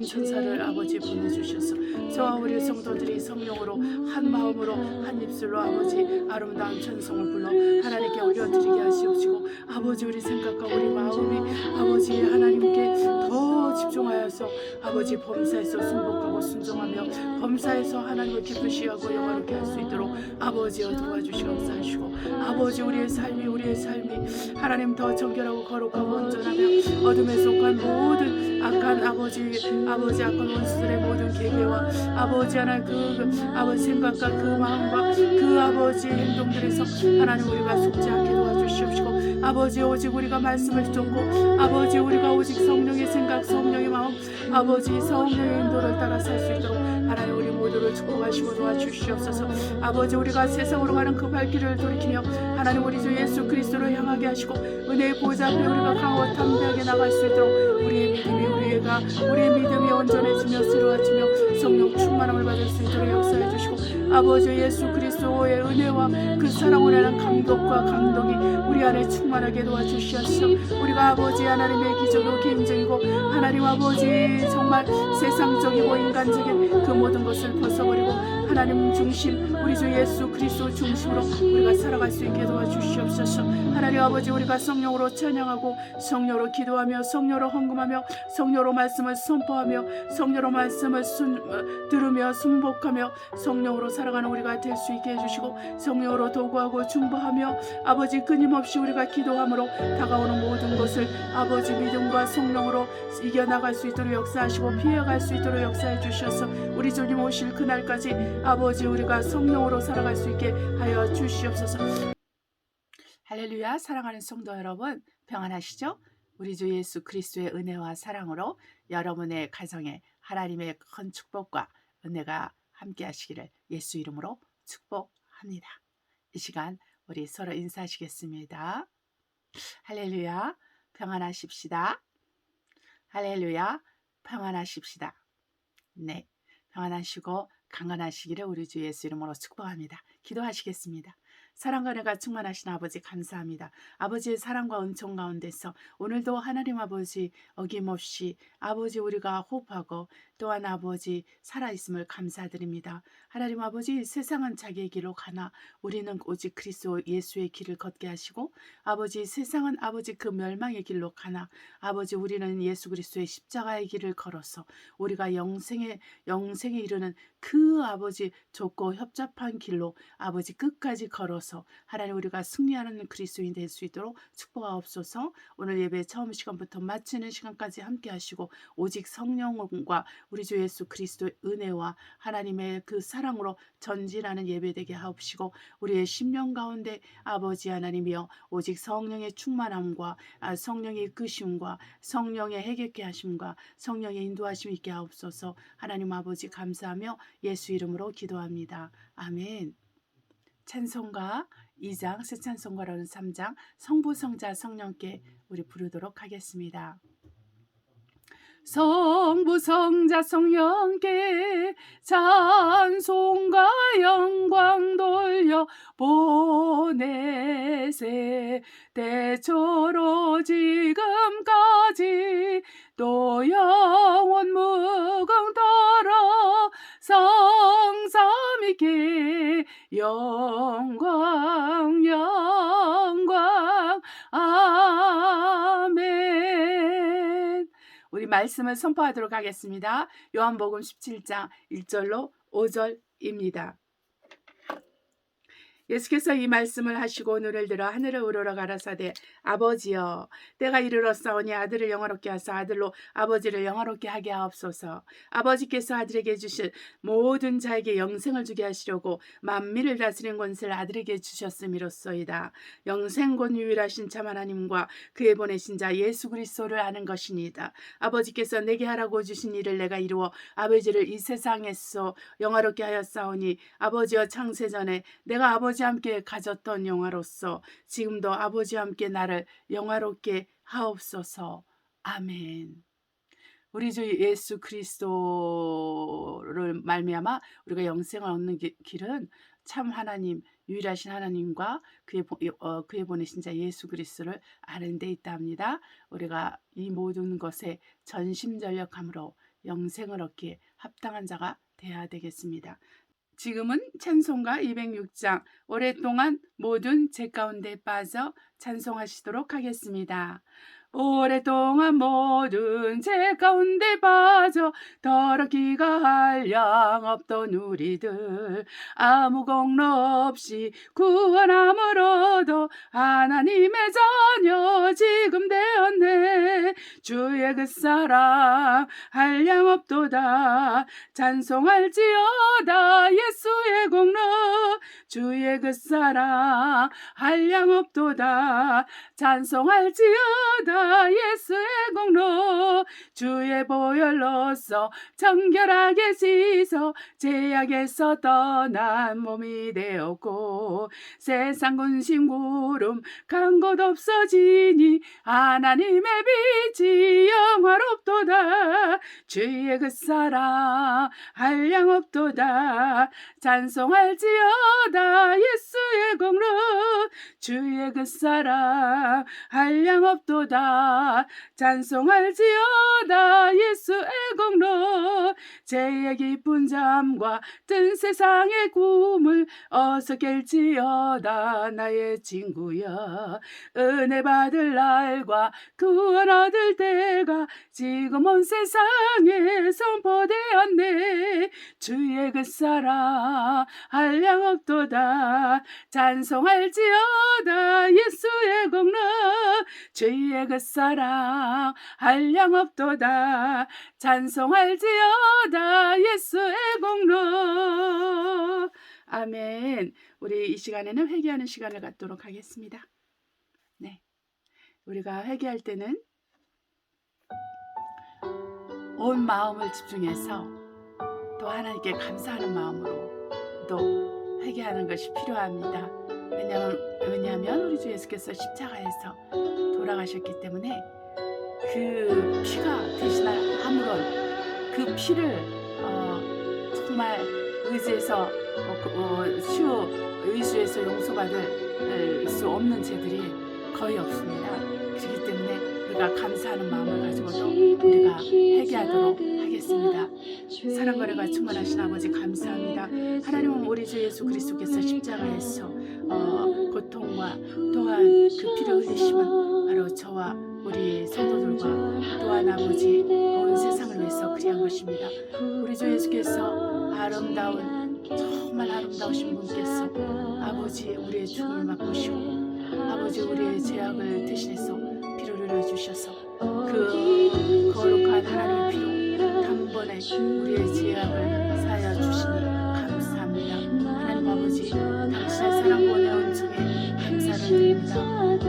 천사를 아버지 보내주셔서 저와 우리 성도들이 성령으로 한 마음으로 한 입술로 아버지 아름다운 찬송을 불러 하나님께 올려드리게 하시옵시고, 아버지 우리 생각과 우리 마음이 아버지 하나님께 더 집중하여서 아버지 범사에서 순복하고 순종하며 범사에서 하나님을 기쁘시하고 영화롭게 할 수 있도록 아버지여 도와주시옵사시고, 아버지 우리의 삶이 하나님 더 정결하고 거룩하고 온전하며 어둠에 속한 모든 악한 아버지 악한 원수들의 모든 계계와 아버지 하나님 아버지 생각과 그 마음과 그 아버지 행동들에서 하나님 우리가 속지 않게 도와주시옵시고, 아버지 오직 우리가 말씀을 쫓고 아버지 우리가 오직 성령의 생각 성령의 마음 아버지 성령의 인도를 따라 살 수 있도록 하나님 우리 모두를 축복하시고 도와주시옵소서. 아버지 우리가 세상으로 가는 그 발길을 돌이키며 하나님 우리 주 예수 그리스도로 향하게 하시고 은혜의 보좌 앞에 우리가 강하고 담대하게 나갈 수 있도록 우리의 믿음이 온전해지며 새로워지며 성령 충만함을 받을 수 있도록 역사해 주시고, 아버지 예수 그리스도의 은혜와 그 사랑을 하는 감격과 감동이 우리 안에 충만하게 도와주시옵소서. 우리가 아버지 하나님의 기적이고 개인적이고 하나님 아버지 정말 세상적이고 인간적인 그 모든 것을 벗어버리고 하나님 중심 우리 주 예수 그리스도 중심으로 우리가 살아갈 수 있게 도와주시옵소서. 하나님 아버지 우리가 성령으로 찬양하고 성령으로 기도하며 성령으로 헌금하며 성령으로 말씀을 선포하며 성령으로 말씀을 들으며 순복하며 성령으로 살아가는 우리가 될 수 있게 해주시고, 성령으로 도구하고 중보하며 아버지 끊임없이 우리가 기도함으로 다가오는 모든 것을 아버지 믿음과 성령으로 이겨나갈 수 있도록 역사하시고 피해갈 수 있도록 역사해 주셔서 우리 주님 오실 그날까지 아버지 우리가 성령으로 살아갈 수 있게 하여 주시옵소서. 할렐루야. 사랑하는 성도 여러분, 평안하시죠? 우리 주 예수 그리스도의 은혜와 사랑으로 여러분의 가정에 하나님의 큰 축복과 은혜가 함께 하시기를 예수 이름으로 축복합니다. 이 시간 우리 서로 인사하시겠습니다. 할렐루야. 평안하십시다. 할렐루야. 평안하십시다. 네, 평안하시고 강건하시기를 우리 주 예수 이름으로 축복합니다. 기도하시겠습니다. 사랑과 은혜가 충만하신 아버지 감사합니다. 아버지의 사랑과 은총 가운데서 오늘도 하나님 아버지 어김없이 아버지 우리가 호흡하고 또한 아버지 살아있음을 감사드립니다. 하나님 아버지 세상은 자기의 길로 가나 우리는 오직 그리스도 예수의 길을 걷게 하시고, 아버지 세상은 아버지 그 멸망의 길로 가나 아버지 우리는 예수 그리스도의 십자가의 길을 걸어서 우리가 영생에 이르는 그 아버지 좁고 협잡한 길로 아버지 끝까지 걸어서 하나님 우리가 승리하는 그리스도인 될 수 있도록 축복하옵소서. 오늘 예배 처음 시간부터 마치는 시간까지 함께 하시고 오직 성령과 우리 주 예수 그리스도의 은혜와 하나님의 그 사랑으로 전진하는 예배 되게 하옵시고, 우리의 심령 가운데 아버지 하나님이여 오직 성령의 충만함과 성령의 이끄심과 성령의 해결케 하심과 성령의 인도하심 있게 하옵소서. 하나님 아버지 감사하며 예수 이름으로 기도합니다. 아멘. 찬송가 2장 새 찬송가로는 3장 성부 성자 성령께 우리 부르도록 하겠습니다. 성부 성자 성령께 찬송과 영광 돌려 보내세. 대초로 지금까지 또 영원 무궁토록 성삼위께 영광 영광 아멘. 우리 말씀을 선포하도록 하겠습니다. 요한복음 17장 1절로 5절입니다. 예수께서 이 말씀을 하시고 눈을 들어 하늘을 우러러 가라사대 아버지여 때가 이르렀사오니 아들을 영화롭게 하사 아들로 아버지를 영화롭게 하게 하옵소서. 아버지께서 아들에게 주실 모든 자에게 영생을 주게 하시려고 만민을 다스린 권세를 아들에게 주셨음이로소이다. 영생권 유일하신 참 하나님과 그의 보내신 자 예수 그리스도를 아는 것이니이다. 아버지께서 내게 하라고 주신 일을 내가 이루어 아버지를 이 세상에서 영화롭게 하였사오니 아버지여 창세전에 내가 아버지와 함께 가졌던 영화로서 지금도 아버지와 함께 나를 영화롭게 하옵소서. 아멘. 우리 주 예수 그리스도를 말미암아 우리가 영생을 얻는 길은 참 하나님 유일하신 하나님과 그의 보내신 자 예수 그리스도를 아는 데 있다 합니다. 우리가 이 모든 것에 전심전력함으로 영생을 얻기에 합당한 자가 되어야 되겠습니다. 지금은 찬송가 206장 오랫동안 모든 죄 가운데 빠져 찬송하시도록 하겠습니다. 오랫동안 모든 죄 가운데 빠져 더럽기가 한량 없던 우리들 아무 공로 없이 구원함을 얻어 하나님의 자녀 지금 되었네. 주의 그 사랑 한량 없도다. 찬송할지어다 예수의 공로. 주의 그 사랑 한량 없도다. 찬송할지어다 예수의 공로. 주의 보혈로서 정결하게 씻어 죄악에서 떠난 몸이 되었고 세상 근심 구름 간 곳 없어지니 하나님의 빛이 영화롭도다. 주의 그 사랑 한량 없도다. 찬송할지어다 예수의 공로. 주의 그 사랑 한량 없도다. 찬송할지어다 예수의 공로. 죄의 깊은 잠과 뜬 세상의 꿈을 어서 깰지어다 나의 친구야. 은혜 받을 날과 구원 얻을 때가 지금 온 세상에 선포되었네. 주의 그 사랑 한량 없도다. 찬송할지어다 예수의 공로. 주의 그 사랑 한량 없도다. 찬송할지어다 예수의 공로. 아멘. 우리 이 시간에는 회개하는 시간을 갖도록 하겠습니다. 네, 우리가 회개할 때는 온 마음을 집중해서 또 하나님께 감사하는 마음으로 또 회개하는 것이 필요합니다. 왜냐하면 우리 주 예수께서 십자가에서 돌아가셨기 때문에 그 피가 대신할 아무런 그 피를 정말 의지해서 의지해서 용서받을 수 없는 죄들이 거의 없습니다. 그렇기 때문에 우리가 감사하는 마음을 가지고도 우리가 회개하도록 하겠습니다. 사랑과 은혜가 충만하신 아버지 감사합니다. 하나님은 우리 주 예수 그리스도께서 십자가에서 고통과 또한 그 피를 흘리심은 바로 저와 우리 성도들과 또한 아버지 온 세상을 위해서 그리한 것입니다. 우리 주 예수께서 정말 아름다우신 분께서 아버지 우리의 죽음을 맛보시고 아버지 우리의 죄악을 대신해서 피를 흘려주셔서 그 거룩한 하나님의 피로 단번에 우리의 죄악을 사하여 주시니 감사합니다. 하나님 아버지 당신의 사랑과 은혜 은총에 감사를 드립니다.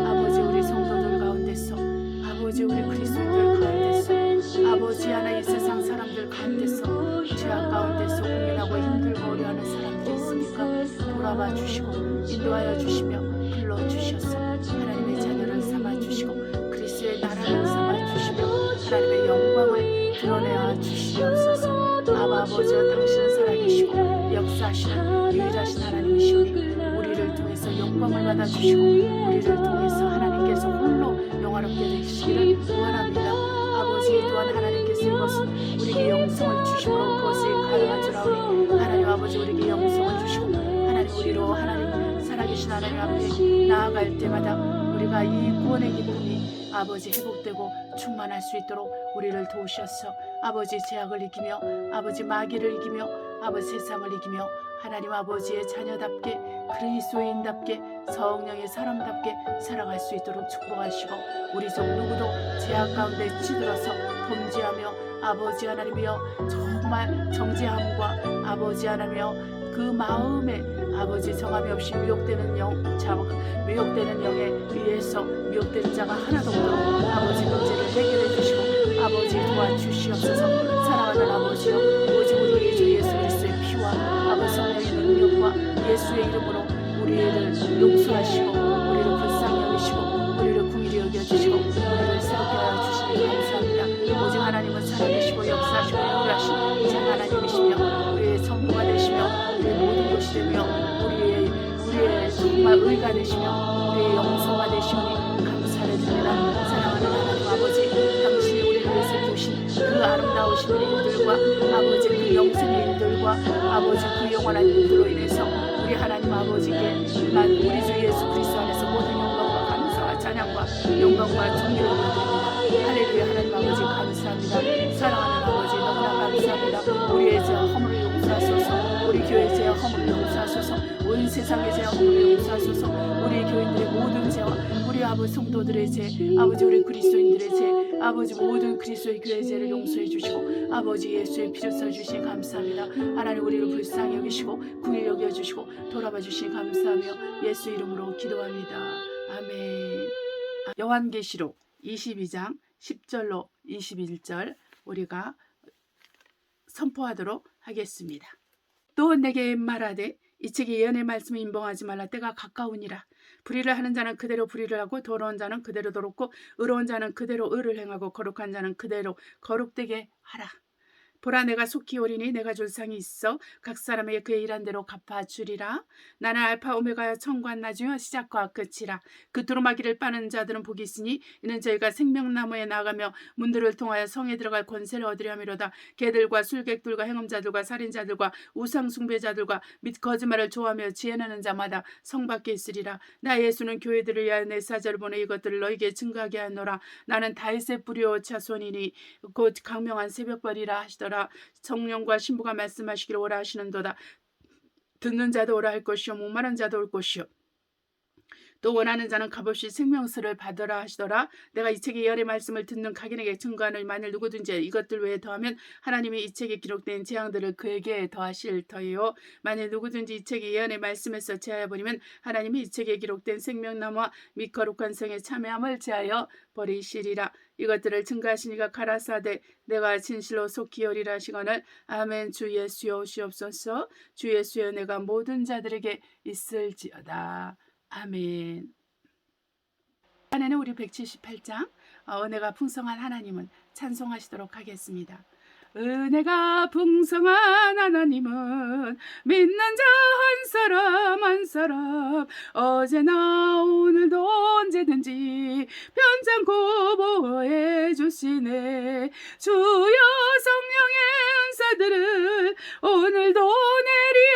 아버지 우리 성도들 가운데서 아버지 우리 그리스도인들 가운데서 아버지 하나님 세상 사람들 가운데서 죄악 가운데서 고민하고 힘들고 어려워하는 사람들이 있으니까 돌아봐 주시고 인도하여 주시며 불러주셔서 하나님의 자녀를 삼아주시고 그리스도의 나라를 삼아주시며 하나님의 영광을 드러내어 주시옵소서. 아버지여 당신은 살아계시고 역사하시는 유일하신 하나님이시오니 우리를 통해서 영광을 받아주시고 우리를 통해서 하나님께서 홀로 영화롭게 되시기를 원합니다. 아버지 또한 하나님께서 이것은 우리에게 영성을 주시므로 그것이 가능한 줄 아오니 하나님 아버지 우리에게 영성을 주시고 하나님 우리로 하나님 살아계신 하나님 앞에 나아갈 때마다 우리가 이 구원의 기쁨이 아버지 회복되고 충만할 수 있도록 우리를 도우셔서 아버지 죄악을 이기며 아버지 마귀를 이기며 아버지 세상을 이기며 하나님 아버지의 자녀답게 그리스도인답게 성령의 사람답게 살아갈 수 있도록 축복하시고 우리 속 누구도 죄악 가운데 찌들어서 범죄하며 아버지 하나님이여 정말 정죄함과 아버지 하나님이여 그 마음에 아버지 정함이 없이 미혹되는 영에 의해서 미혹되는 자가 하나도 없도록 아버지 문제를 해결해 주시고 아버지 도와주시옵소서. 사랑하는 아버지여 오직 우리 주 예수 그리스도의 피와 아버지 성령의 능력과 예수의 이름으로 우리를 용서하시고 우리를 불쌍히 여기시고 우리를 긍휼히 여겨주시고 우리를 새롭게 하여 주시니 감사합니다. 오직 하나님은 살아계시고 역사하시고 유일하신 참 하나님이시며 우리의 전부가 되시며 우리의 모든 것이 되며 우리의 정말 의가 되시며 우리의 영성화 되시오니 감사를 드립니다. 사랑하는 하나님 아버지 당신이 우리를 위해서 주신 그 아름다우신 살리시는 일들과 아버지 그 영생의 일들과 아버지 그 영원한 일들로 인해서 우리 하나님 아버지께 우리 주 예수 그리스도 안에서 모든 영광과 감사와 찬양과 영광과 존귀를 올려드립니다. 할렐루야. 하나님 아버지 감사합니다. 사랑하는 아버지 너무나 감사합니다. 우리의 죄와 허물을 용서하소서. 우리 교회의 죄와 허물을 용서하소서. 온 세상의 죄와 허물을 용서하소서. 우리 교인들의 모든 죄와 우리 아버지 성도들의 죄, 아버지 우리 그리스도인들의 죄, 아버지 모든 그리스도의 교회의 죄를 용서해 주시고 아버지 예수의 피를 써주시니 감사합니다. 하나님 우리를 불쌍히 여기시고 긍휼히 여겨주시고 돌아봐 주시니 감사하며 예수 이름으로 기도합니다. 아멘. 요한계시록 22장 10절로 21절 우리가 선포하도록 하겠습니다. 또 내게 말하되 이 책이 예언의 말씀을 임봉하지 말라. 때가 가까우니라. 불의를 하는 자는 그대로 불의를 하고 더러운 자는 그대로 더럽고 의로운 자는 그대로 의를 행하고 거룩한 자는 그대로 거룩되게 하라. 보라 내가 속히 오리니 내가 줄 상이 있어 각 사람에게 그의 일한 대로 갚아주리라. 나는 알파 오메가여 처음과 나중이요 시작과 끝이라. 그 두루마기를 빠는 자들은 복이 있으니 이는 저희가 생명나무에 나가며 문들을 통하여 성에 들어갈 권세를 얻으려 함이로다. 개들과 술객들과 행음자들과 살인자들과 우상숭배자들과 및 거짓말을 좋아하며 지혜나는 자마다 성 밖에 있으리라. 나 예수는 교회들을 위하여 내 사자를 보내 이것들을 너희에게 증거하게 하노라. 나는 다윗의 뿌리오 자손이니 곧 강명한 새벽벌이라 하시더라. 성령과 신부가 말씀하시기를 오라 하시는도다. 듣는 자도 오라 할 것이요 목마른 자도 올 것이요 또 원하는 자는 값없이 생명수를 받으라 하시더라. 내가 이 책의 예언의 말씀을 듣는 각인에게 증거하노니 만일 누구든지 이것들 외에 더하면 하나님이 이 책에 기록된 재앙들을 그에게 더하실 터이요 만일 누구든지 이 책의 예언의 말씀에서 제하여 버리면 하나님이 이 책에 기록된 생명나무와 및 거룩한 성의 참여함을 제하여 버리시리라. 이것들을 증거하시니가 가라사대 내가 진실로 속히 오리라 하시거늘 아멘. 주 예수여 오시옵소서. 주 예수여 내가 모든 자들에게 있을지어다. 아멘. 이번에는 우리 178장 은혜가 풍성한 하나님은 찬송하시도록 하겠습니다. 은혜가 풍성한 하나님은 믿는 자 한 사람 한 사람 어제나 오늘도 언제든지 편찮고 보호해 주시네. 주여 성령의 은사들을 오늘도 내려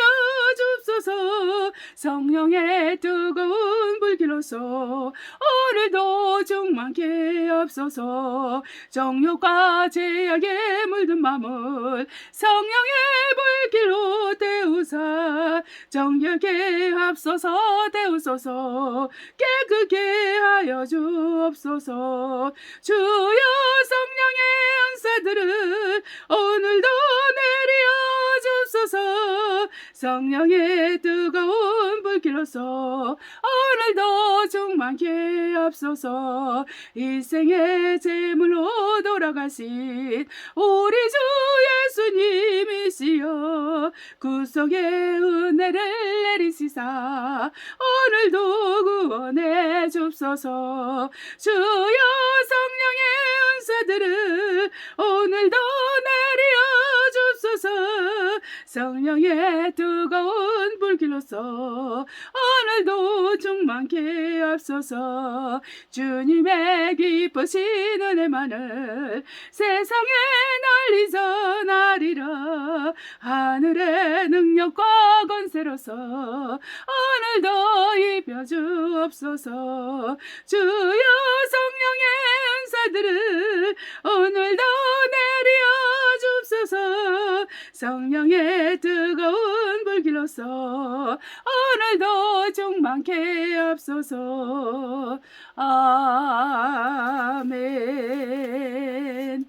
줍소서. 성령의 뜨거운 불길로서 오늘도 충만케 앞서서 정욕과 제약에 물든 마음을 성령의 불길로 태우사 정결케 앞서서 태우소서. 깨끗게 하여 주옵소서. 주여 성령의 은사들을 오늘도 내려 줍소서. 성령의 뜨거운 불길로서 오늘도 충만케 앞서서. 일생의 제물로 돌아가신 우리 주 예수님이시여 구속의 은혜를 내리시사 오늘도 구원해 줍소서. 주여 성령의 은사들을 오늘도 내려 줍소서. 성령의 뜨거운 불길로서 오늘도 충만케 앞서서. 주님의 기쁘신 은혜만을 세상에 널리 전하리라. 하늘의 능력과 권세로서 오늘도 입혀주옵소서. 주여 성령의 은사들을 오늘도 내려 줍소서. 성령의 뜨거운 불길로서 오늘도 충만케 앞서서. 아멘.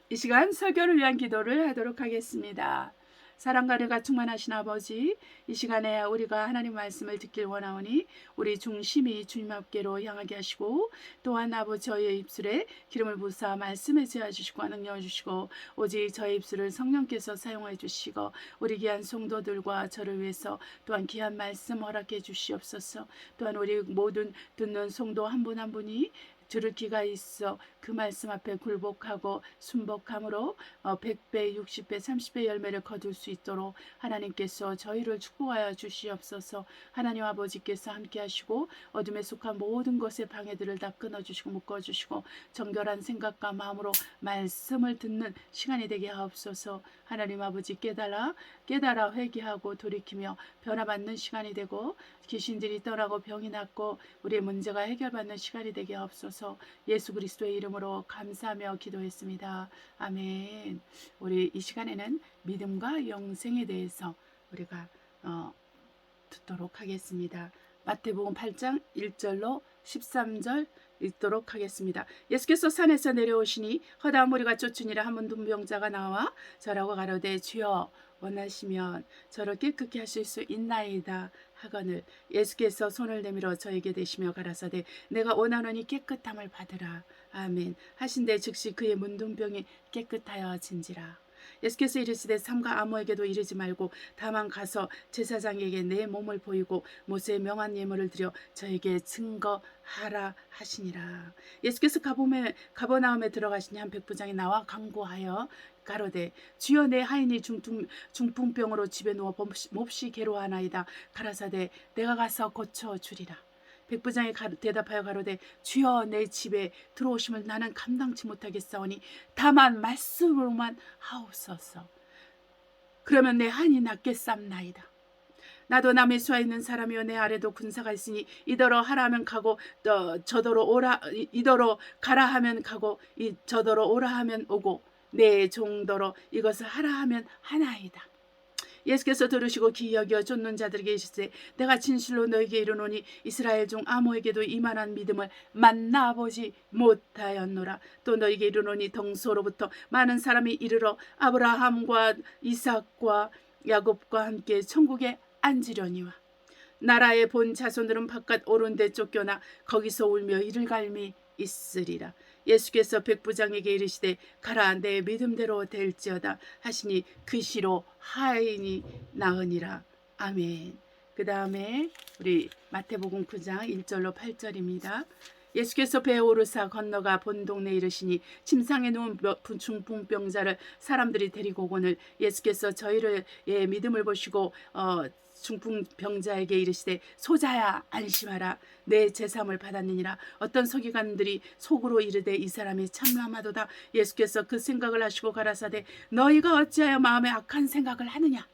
이 시간 설교를 위한 기도를 하도록 하겠습니다. 사랑과 은혜가 충만하신 아버지, 이 시간에 우리가 하나님 말씀을 듣길 원하오니 우리 중심이 주님 앞께로 향하게 하시고 또한 아버지 저희의 입술에 기름을 부으사 말씀에 제하주시고 능력을 주시고 오직 저의 입술을 성령께서 사용해 주시고 우리 귀한 성도들과 저를 위해서 또한 귀한 말씀 허락해 주시옵소서. 또한 우리 모든 듣는 성도 한 분 한 분이 주를 기가 있어 그 말씀 앞에 굴복하고 순복함으로 100배, 60배, 30배 열매를 거둘 수 있도록 하나님께서 저희를 축복하여 주시옵소서. 하나님 아버지께서 함께 하시고 어둠에 속한 모든 것의 방해들을 다 끊어주시고 묶어주시고 정결한 생각과 마음으로 말씀을 듣는 시간이 되게 하옵소서. 하나님 아버지 깨달아 회개하고 돌이키며 변화받는 시간이 되고 귀신들이 떠나고 병이 낫고 우리의 문제가 해결받는 시간이 되게 하옵소서. 예수 그리스도의 이름으로 감사하며 기도했습니다. 아멘. 우리 이 시간에는 믿음과 영생에 대해서 우리가 듣도록 하겠습니다. 마태복음 8장 1절로 13절 읽도록 하겠습니다. 예수께서 산에서 내려오시니 허다한 무리가 쫓으니라. 한 문둥병자가 나와 저라고 가로되 주여 원하시면 저를 깨끗게 하실 수 있나이다 하거늘 예수께서 손을 내밀어 저에게 대시며 가라사대 내가 원하노니 깨끗함을 받으라. 아멘 하신대 즉시 그의 문둥병이 깨끗하여진지라. 예수께서 이르시되 삼가 아무에게도 이르지 말고 다만 가서 제사장에게 내 몸을 보이고 모세의 명한 예물을 드려 저에게 증거하라 하시니라. 예수께서 가버나움에 들어가시니 한 백부장이 나와 간구하여 가로되 주여 내 하인이 중풍병으로 집에 누워 몹시 괴로워하나이다. 가라사대 내가 가서 고쳐주리라. 백부장이 대답하여 가로되 주여 내 집에 들어오심을 나는 감당치 못하겠사오니 다만 말씀으로만 하옵소서. 그러면 내 한이 낫겠삼나이다. 나도 남의 수하 있는 사람이요 내 아래도 군사가 있으니 이더러 하라 하면 가고 저더러 오라 이더러 가라 하면 가고 저더러 오라 하면 오고 내 종더러 이것을 하라 하면 하나이다. 예수께서 들으시고 기이 여겨 쫓는 자들에게 이르시되 내가 진실로 너에게 이르노니 이스라엘 중 아무에게도 이만한 믿음을 만나보지 못하였노라. 또 너에게 이르노니 동서로부터 많은 사람이 이르러 아브라함과 이삭과 야곱과 함께 천국에 앉으려니와 나라의 본 자손들은 바깥 오른 데 쫓겨나 거기서 울며 이를 갈미 있으리라. 예수께서 백부장에게 이르시되 가라 내 믿음대로 될지어다 하시니 그 시로 하인이 나으니라. 아멘. 그 다음에 우리 마태복음 9장 1절로 8절입니다. 예수께서 배에 오르사 건너가 본 동네에 이르시니 침상에 누운 중풍병자를 사람들이 데리고 오거늘 예수께서 저희를 믿음을 보시고 중풍병자에게 이르시되 소자야 안심하라 내 제삼을 받았느니라. 어떤 서기관들이 속으로 이르되 이 사람이 참람하도다. 예수께서 그 생각을 하시고 가라사대 너희가 어찌하여 마음에 악한 생각을 하느냐.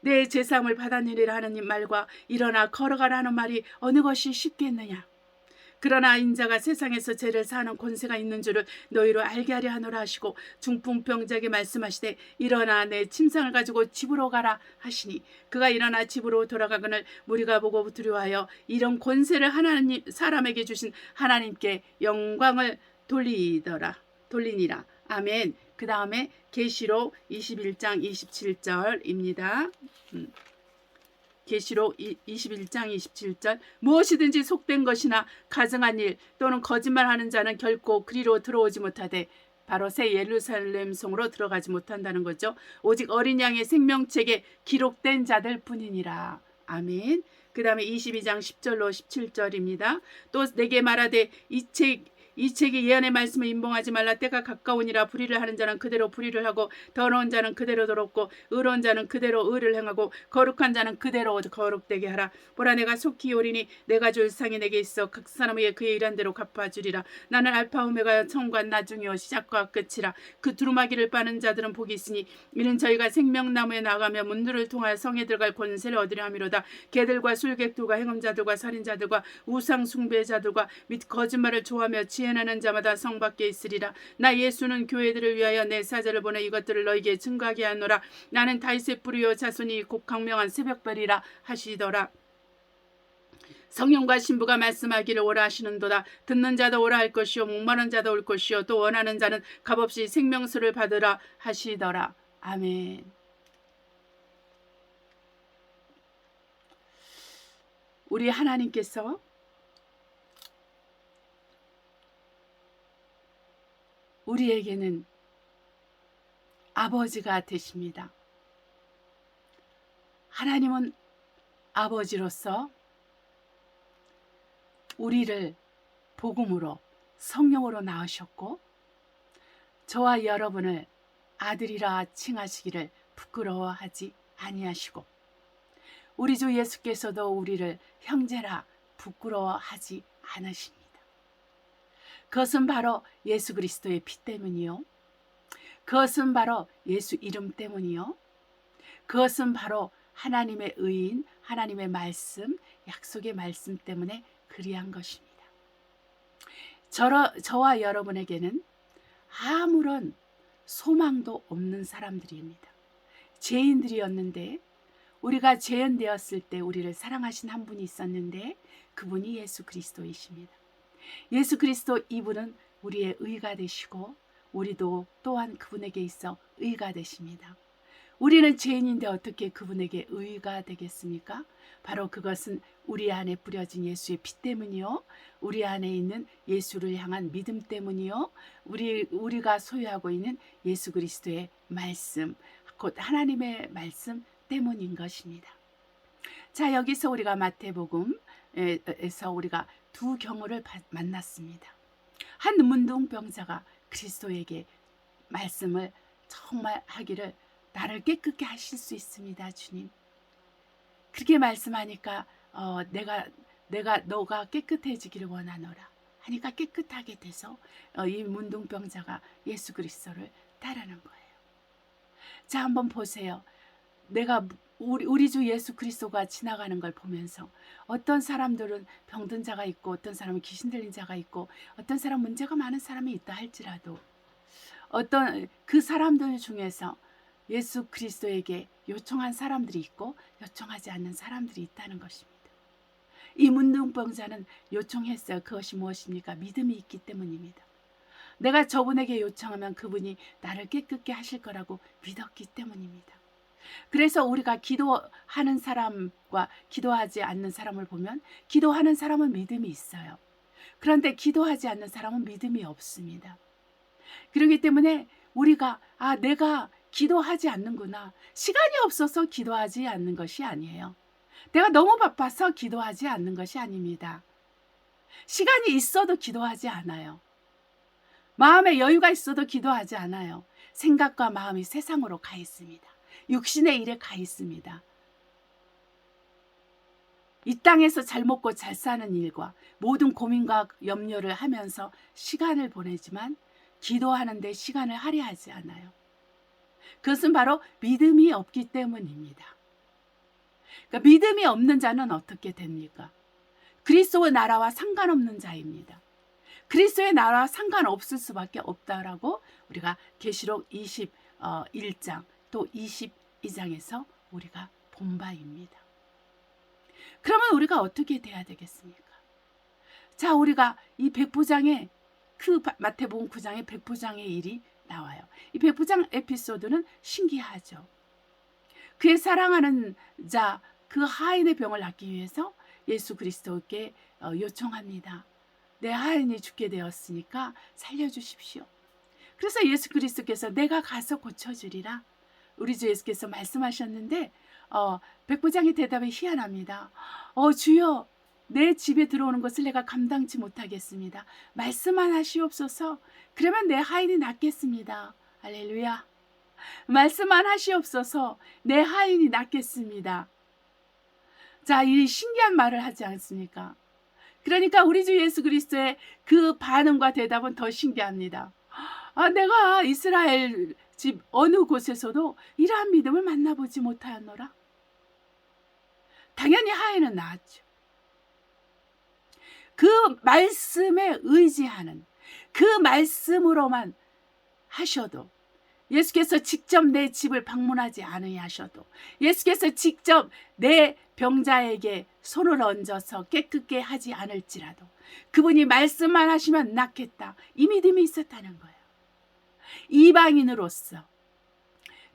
내 제삼을 받았느니라 하는 말과 일어나 걸어가라 하는 말이 어느 것이 쉽겠느냐. 그러나 인자가 세상에서 죄를 사하는 권세가 있는 줄을 너희로 알게 하려 하노라 하시고 중풍병자에게 말씀하시되 일어나 내 침상을 가지고 집으로 가라 하시니 그가 일어나 집으로 돌아가거늘 무리가 보고 두려워하여 이런 권세를 하나님 사람에게 주신 하나님께 영광을 돌리니라. 아멘. 그 다음에 계시록 21장 27절입니다. 계시록 21장 27절 무엇이든지 속된 것이나 가증한 일 또는 거짓말하는 자는 결코 그리로 들어오지 못하되 바로 새 예루살렘 성으로 들어가지 못한다는 거죠. 오직 어린 양의 생명책에 기록된 자들 뿐이니라. 아멘. 그 다음에 22장 10절로 17절입니다. 또 내게 말하되 이 책이 예언의 말씀을 임봉하지 말라. 때가 가까우니라. 불의를 하는 자는 그대로 불의를 하고 더러운 자는 그대로 더럽고 의로운 자는 그대로 의를 행하고 거룩한 자는 그대로 거룩되게 하라. 보라 내가 속히 오리니 내가 줄 상이 내게 있어 각 사람에게 그의 일한 대로 갚아주리라. 나는 알파 오메가 처음과 나중이요 시작과 끝이라. 그 두루마기를 빠는 자들은 복이 있으니 이는 저희가 생명나무에 나가며 문들을 통하여 성에 들어갈 권세를 얻으려 함이로다. 개들과 술객들과 행음자들과 살인자들과 우상 숭배자들과 및 거짓말을 좋아하며 지혜나는 자마다 성 밖에 있으리라. 나 예수는 교회들을 위하여 내 사자를 보내 이것들을 너희에게 증거하게 하노라. 나는 다윗의 뿌리요 자손이 곧 강명한 새벽별이라 하시더라. 성령과 신부가 말씀하기를 오라 하시는도다. 듣는 자도 오라 할 것이요 목마른 자도 올 것이요 또 원하는 자는 값없이 생명수를 받으라 하시더라. 아멘. 우리 하나님께서 우리에게는 아버지가 되십니다. 하나님은 아버지로서 우리를 복음으로 성령으로 낳으셨고 저와 여러분을 아들이라 칭하시기를 부끄러워하지 아니하시고 우리 주 예수께서도 우리를 형제라 부끄러워하지 않으십니다. 그것은 바로 예수 그리스도의 피 때문이요. 그것은 바로 예수 이름 때문이요. 그것은 바로 하나님의 의인, 하나님의 말씀, 약속의 말씀 때문에 그리한 것입니다. 저와 여러분에게는 아무런 소망도 없는 사람들입니다. 죄인들이었는데 우리가 죄인되었을 때 우리를 사랑하신 한 분이 있었는데 그분이 예수 그리스도이십니다. 예수 그리스도 이분은 우리의 의가 되시고 우리도 또한 그분에게 있어 의가 되십니다. 우리는 죄인인데 어떻게 그분에게 의가 되겠습니까? 바로 그것은 우리 안에 뿌려진 예수의 피 때문이요. 우리 안에 있는 예수를 향한 믿음 때문이요. 우리가 소유하고 있는 예수 그리스도의 말씀, 곧 하나님의 말씀 때문인 것입니다. 자, 여기서 우리가 마태복음에서 우리가 두 경우를 만났습니다. 한 문둥병자가 그리스도에게 말씀을 정말 하기를 나를 깨끗게 하실 수 있습니다, 주님. 그렇게 말씀하니까 너가 깨끗해지기를 원하노라 하니까 깨끗하게 돼서 이 문둥병자가 예수 그리스도를 따르는 거예요. 자, 한번 보세요. 우리 주 예수 그리스도가 지나가는 걸 보면서 어떤 사람들은 병든 자가 있고 어떤 사람은 귀신 들린 자가 있고 어떤 사람 문제가 많은 사람이 있다 할지라도 어떤 그 사람들 중에서 예수 그리스도에게 요청한 사람들이 있고 요청하지 않는 사람들이 있다는 것입니다. 이 문둥병자는 요청했어요. 그것이 무엇입니까? 믿음이 있기 때문입니다. 내가 저분에게 요청하면 그분이 나를 깨끗게 하실 거라고 믿었기 때문입니다. 그래서 우리가 기도하는 사람과 기도하지 않는 사람을 보면 기도하는 사람은 믿음이 있어요. 그런데 기도하지 않는 사람은 믿음이 없습니다. 그렇기 때문에 우리가 내가 기도하지 않는구나. 시간이 없어서 기도하지 않는 것이 아니에요. 내가 너무 바빠서 기도하지 않는 것이 아닙니다. 시간이 있어도 기도하지 않아요. 마음에 여유가 있어도 기도하지 않아요. 생각과 마음이 세상으로 가 있습니다. 육신의 일에 가 있습니다. 이 땅에서 잘 먹고 잘 사는 일과 모든 고민과 염려를 하면서 시간을 보내지만 기도하는데 시간을 할애하지 않아요. 그것은 바로 믿음이 없기 때문입니다. 그러니까 믿음이 없는 자는 어떻게 됩니까? 그리스도의 나라와 상관없는 자입니다. 그리스도의 나라와 상관없을 수밖에 없다라고 우리가 계시록 21장 또 22장에서 우리가 본 바입니다. 그러면 우리가 어떻게 돼야 되겠습니까? 자, 우리가 이 백부장의 마태복음 9장의 백부장의 일이 나와요. 이 백부장 에피소드는 신기하죠. 그의 사랑하는 자, 그 하인의 병을 낫기 위해서 예수 그리스도께 요청합니다. 내 하인이 죽게 되었으니까 살려주십시오. 그래서 예수 그리스도께서 내가 가서 고쳐주리라. 우리 주 예수께서 말씀하셨는데 백부장의 대답이 희한합니다. 주여, 내 집에 들어오는 것을 내가 감당치 못하겠습니다. 말씀만 하시옵소서. 그러면 내 하인이 낫겠습니다. 할렐루야. 말씀만 하시옵소서. 내 하인이 낫겠습니다. 자, 이 신기한 말을 하지 않습니까? 그러니까 우리 주 예수 그리스도의 그 반응과 대답은 더 신기합니다. 내가 이스라엘 집 어느 곳에서도 이러한 믿음을 만나보지 못하였노라. 당연히 하인은 나았죠. 그 말씀에 의지하는 그 말씀으로만 하셔도 예수께서 직접 내 집을 방문하지 않으셔도 예수께서 직접 내 병자에게 손을 얹어서 깨끗게 하지 않을지라도 그분이 말씀만 하시면 낫겠다. 이 믿음이 있었다는 거예요. 이방인으로서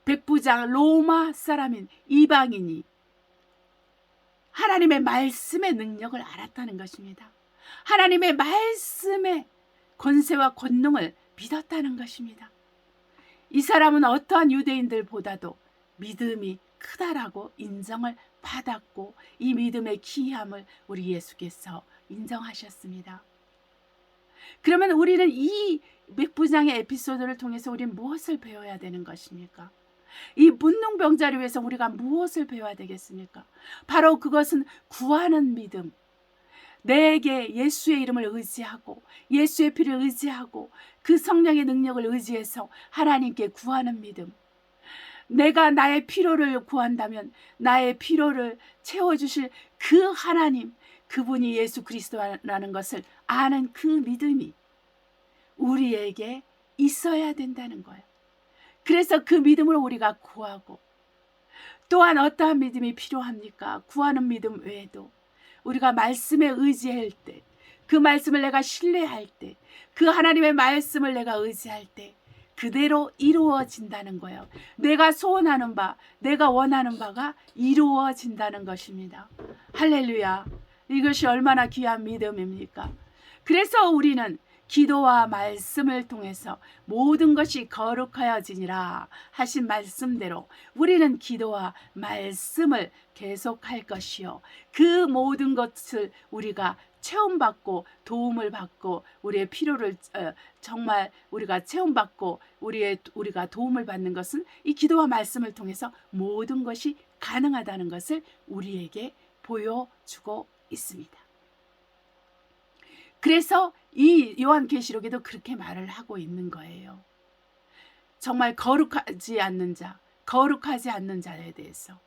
백부장 로마 사람인 이방인이 하나님의 말씀의 능력을 알았다는 것입니다. 하나님의 말씀의 권세와 권능을 믿었다는 것입니다. 이 사람은 어떠한 유대인들보다도 믿음이 크다라고 인정을 받았고 이 믿음의 귀함을 우리 예수께서 인정하셨습니다. 그러면 우리는 이 백부장의 에피소드를 통해서 우리는 무엇을 배워야 되는 것입니까? 이 문둥병자를 위해서 우리가 무엇을 배워야 되겠습니까? 바로 그것은 구하는 믿음. 내게 예수의 이름을 의지하고 예수의 피를 의지하고 그 성령의 능력을 의지해서 하나님께 구하는 믿음. 내가 나의 필요를 구한다면 나의 필요를 채워주실 그 하나님, 그분이 예수 그리스도라는 것을 아는 그 믿음이 우리에게 있어야 된다는 거예요. 그래서 그 믿음으로 우리가 구하고, 또한 어떠한 믿음이 필요합니까? 구하는 믿음 외에도 우리가 말씀에 의지할 때, 그 말씀을 내가 신뢰할 때, 그 하나님의 말씀을 내가 의지할 때 그대로 이루어진다는 거예요. 내가 소원하는 바, 내가 원하는 바가 이루어진다는 것입니다. 할렐루야. 이것이 얼마나 귀한 믿음입니까? 그래서 우리는 기도와 말씀을 통해서 모든 것이 거룩하여지니라 하신 말씀대로 우리는 기도와 말씀을 계속할 것이요, 그 모든 것을 우리가 체험받고 도움을 받고 우리의 필요를 정말 우리가 체험받고 우리가 도움을 받는 것은 이 기도와 말씀을 통해서 모든 것이 가능하다는 것을 우리에게 보여주고 있습니다. 그래서 이 요한계시록에도 그렇게 말을 하고 있는 거예요. 정말 거룩하지 않는 자, 거룩하지 않는 자에 대해서,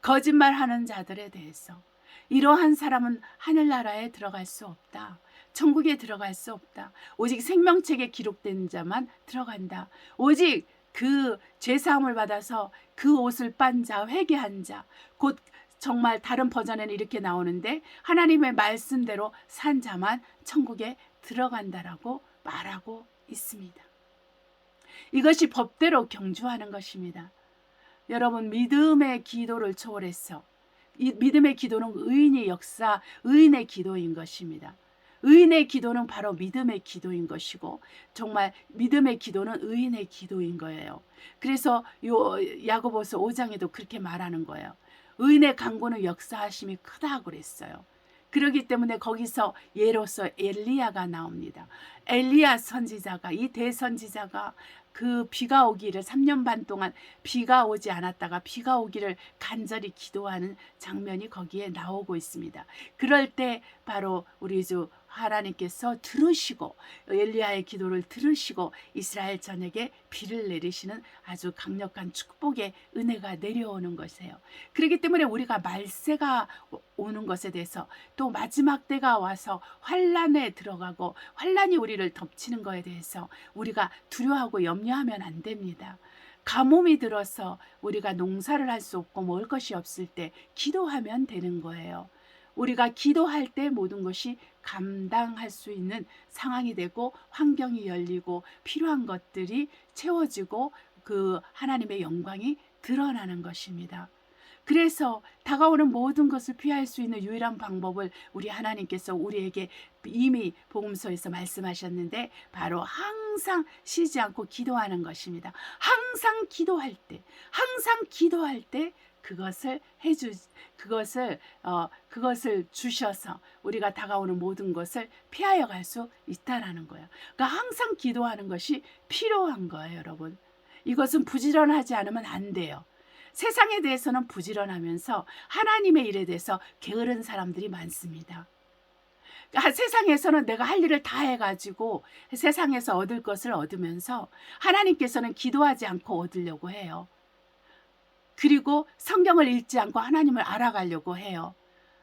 거짓말하는 자들에 대해서, 이러한 사람은 하늘나라에 들어갈 수 없다. 천국에 들어갈 수 없다. 오직 생명책에 기록된 자만 들어간다. 오직 그 죄사함을 받아서 그 옷을 빤 자, 회개한 자, 곧 정말 다른 버전에는 이렇게 나오는데 하나님의 말씀대로 산 자만 천국에 들어간다라고 말하고 있습니다. 이것이 법대로 경주하는 것입니다. 여러분, 믿음의 기도를 초월해서, 이 믿음의 기도는 의인의 기도인 것입니다. 의인의 기도는 바로 믿음의 기도인 것이고, 정말 믿음의 기도는 의인의 기도인 거예요. 그래서 야고보서 5장에도 그렇게 말하는 거예요. 의인의 간구는 역사하심이 크다고 그랬어요. 그렇기 때문에 거기서 예로서 엘리야가 나옵니다. 엘리야 선지자가, 이 대선지자가 그 비가 오기를 3년 반 동안 비가 오지 않았다가 비가 오기를 간절히 기도하는 장면이 거기에 나오고 있습니다. 그럴 때 바로 우리 주 하나님께서 들으시고, 엘리야의 기도를 들으시고 이스라엘 전역에 비를 내리시는 아주 강력한 축복의 은혜가 내려오는 것이에요. 그렇기 때문에 우리가 말세가 오는 것에 대해서, 또 마지막 때가 와서 환란에 들어가고 환란이 우리를 덮치는 것에 대해서 우리가 두려워하고 염려하면 안 됩니다. 가뭄이 들어서 우리가 농사를 할 수 없고 먹을 것이 없을 때 기도하면 되는 거예요. 우리가 기도할 때 모든 것이 감당할 수 있는 상황이 되고 환경이 열리고 필요한 것들이 채워지고 그 하나님의 영광이 드러나는 것입니다. 그래서 다가오는 모든 것을 피할 수 있는 유일한 방법을 우리 하나님께서 우리에게 이미 복음서에서 말씀하셨는데, 바로 항상 쉬지 않고 기도하는 것입니다. 항상 기도할 때 그것을 주셔서 우리가 다가오는 모든 것을 피하여 갈 수 있다라는 거예요. 그러니까 항상 기도하는 것이 필요한 거예요, 여러분. 이것은 부지런하지 않으면 안 돼요. 세상에 대해서는 부지런하면서 하나님의 일에 대해서 게으른 사람들이 많습니다. 그러니까 세상에서는 내가 할 일을 다 해가지고 세상에서 얻을 것을 얻으면서 하나님께서는 기도하지 않고 얻으려고 해요. 그리고 성경을 읽지 않고 하나님을 알아가려고 해요.